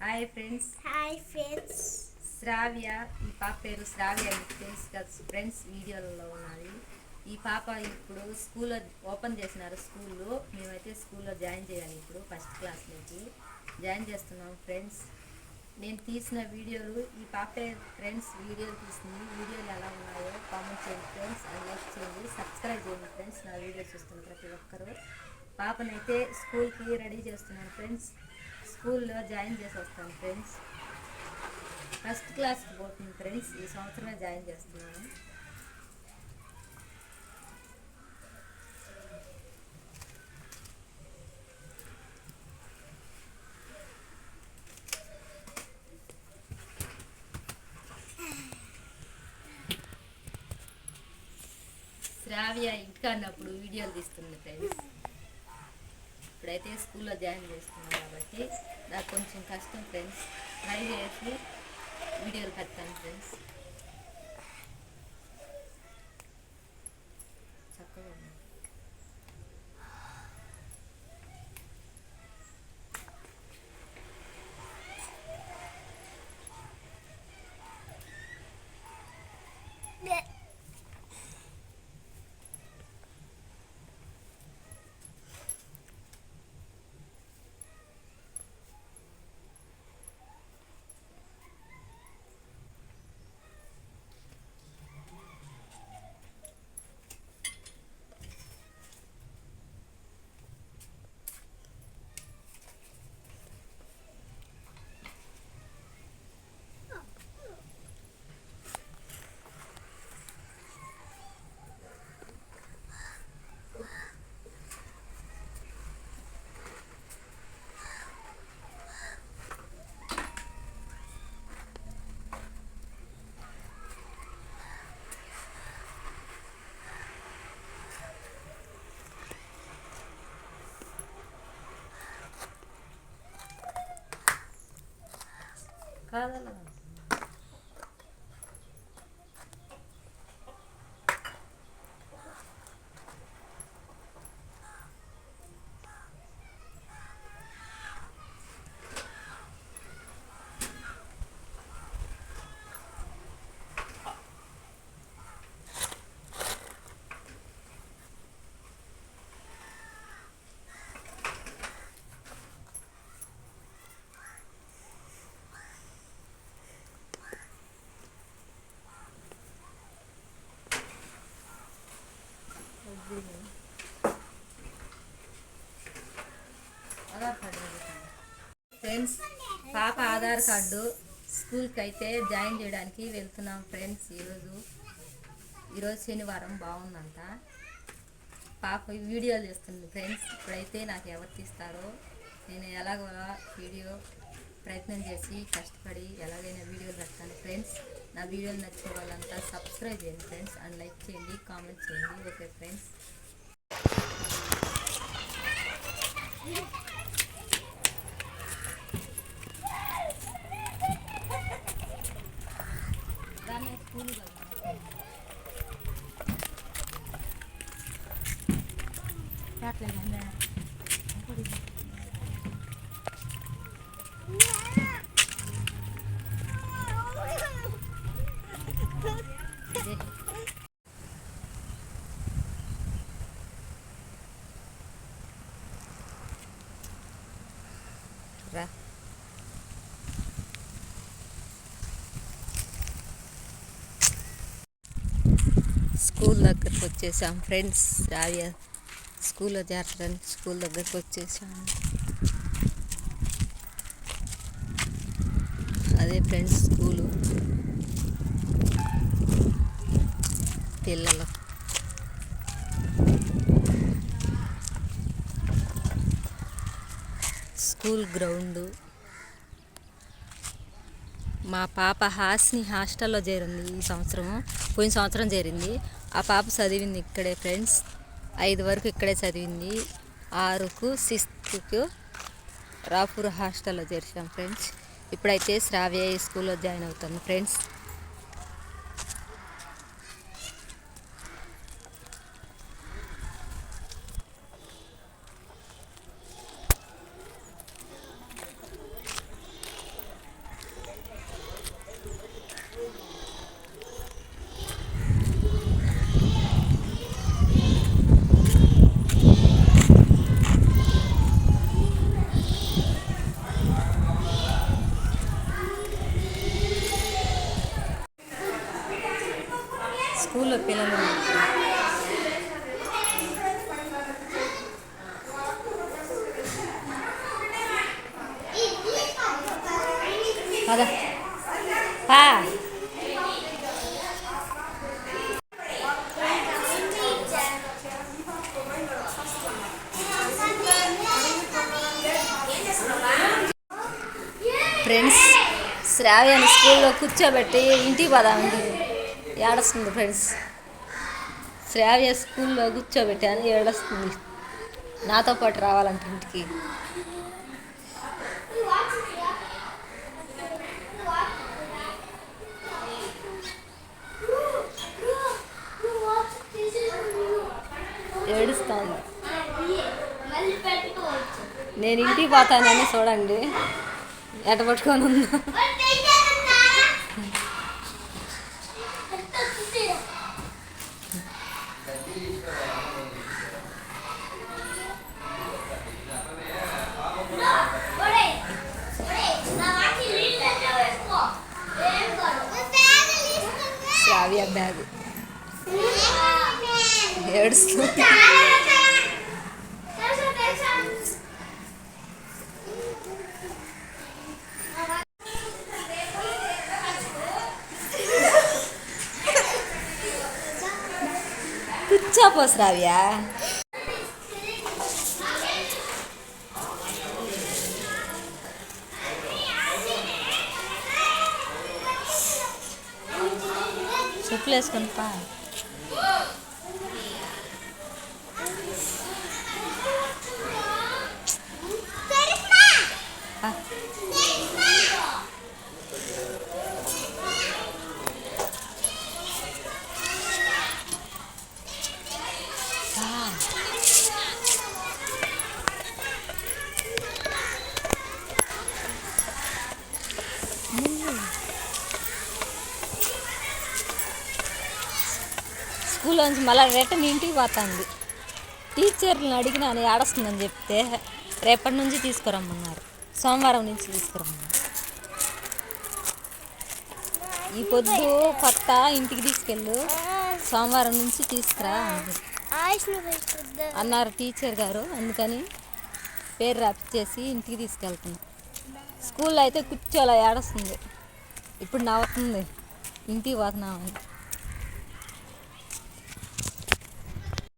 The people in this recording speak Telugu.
Hi friends. Hi friends. Shravya, ఈ పాప పేరు శ్రావ్య. మీకు తెలుసు కదా ఫ్రెండ్స్, వీడియోలలో ఉన్నది. ఈ పాప ఇప్పుడు స్కూల్లో ఓపెన్ చేసినారు. స్కూల్లో మేమైతే స్కూల్లో జాయిన్ చేయాలి. ఇప్పుడు ఫస్ట్ క్లాస్లోకి జాయిన్ చేస్తున్నాం ఫ్రెండ్స్. నేను తీసిన వీడియోలు ఈ పాపే ఫ్రెండ్స్ వీడియోలు తీసింది. వీడియోలు ఎలా ఉన్నాయో కామెంట్ చేయండి ఫ్రెండ్స్, అండ్ లైక్ చేయండి, సబ్స్క్రైబ్ చేయండి ఫ్రెండ్స్. నా వీడియో చూస్తున్న ప్రతి ఒక్కరూ. పాపనైతే స్కూల్కి రెడీ చేస్తున్నాను ఫ్రెండ్స్. స్కూల్లో జాయిన్ చేసి వస్తాను ఫ్రెండ్స్. ఫస్ట్ క్లాస్కి పోతుంది ఫ్రెండ్స్. ఈ సంవత్సరమే జాయిన్ చేస్తున్నాను. శ్రావ్య ఇంటికి అన్నప్పుడు వీడియోలు తీస్తుంది ఫ్రెండ్స్. ఇప్పుడైతే స్కూల్లో జాయిన్ చేస్తున్నాను కాబట్టి నాకు కొంచెం కష్టం ఫ్రెండ్స్. ట్రై చేసి వీడియోలు పెడతాను ఫ్రెండ్స్. చక్కగా ఉంది. కాదలా ఆధార్ కార్డు ఫ్రెండ్స్. పాప ఆధార్ కార్డు స్కూల్కి అయితే జాయిన్ చేయడానికి వెళ్తున్నాం ఫ్రెండ్స్. ఈరోజు శనివారం బాగుందంట. పాప వీడియోలు చేస్తుంది ఫ్రెండ్స్. ఇప్పుడైతే నాకు ఎవరు తీస్తారో నేను ఎలాగోలా వీడియో ప్రయత్నం చేసి కష్టపడి ఎలాగైనా వీడియోలు పెడతాను ఫ్రెండ్స్. నా వీడియోలు నచ్చిన వాళ్ళంతా సబ్స్క్రైబ్ చేయండి ఫ్రెండ్స్, అండ్ లైక్ చేయండి, కామెంట్ చేయండి. Okay friends. స్కూల్ రా. స్కూల్ దగ్గరకు వచ్చేసాం ఫ్రెండ్స్. రావ్య స్కూల్లో చేర్చడానికి స్కూల్ దగ్గరకు వచ్చేసాము. అదే ఫ్రెండ్స్ స్కూలు. పిల్లలు స్కూల్ గ్రౌండు. మా పాప హాస్ని హాస్టల్లో చేరింది ఈ సంవత్సరము. పోయిన సంవత్సరం చేరింది. ఆ పాప చదివింది ఇక్కడే ఫ్రెండ్స్. 5 వరకు ఇక్కడే చదివింది. 6కు 6కు రాపూర్ హాస్టల్లో చేర్చాం ఫ్రెండ్స్. ఇప్పుడైతే శ్రావ్య స్కూల్లో జాయిన్ అవుతాను ఫ్రెండ్స్. స్కూల్లో పిల్లలు అదా ఫ్రెండ్స్ శ్రావ్యాన్ని స్కూల్లో కూర్చోబెట్టి ఇంటికి పోదామండి ఏడుస్తుంది ఫ్రెండ్స్. శ్రావ్య స్కూల్లో కూర్చోబెట్టాను ఏడుస్తుంది, నాతో పాటు రావాలంటే ఇంటికి. ఏడుస్తాను. నేను ఇంటికి పోతానని చూడండి ఎట పట్టుకొని ఉందా. శ్రావ్య బ్యాగ్ ఏడుస్తుంది. కూర్చోపో శ్రావ్య. చెప్పులు వేసుకొని పా. స్కూల్ నుంచి మళ్ళీ రిటర్న్ ఇంటికి పోతుంది. టీచర్ని అడిగినాను ఏడొస్తుందని చెప్తే రేపటి నుంచి తీసుకురమ్మన్నారు, సోమవారం నుంచి తీసుకురమ్మన్నారు. ఈ పొద్దు కొత్త ఇంటికి తీసుకెళ్ళు, సోమవారం నుంచి తీసుకురా అన్నారు టీచర్ గారు. అందుకని పేరు రాపిచ్చేసి ఇంటికి తీసుకెళ్తున్నాం. స్కూల్లో అయితే కూర్చోలా ఏడొస్తుంది. ఇప్పుడు నవ్వుతుంది ఇంటికి పోతున్నామని.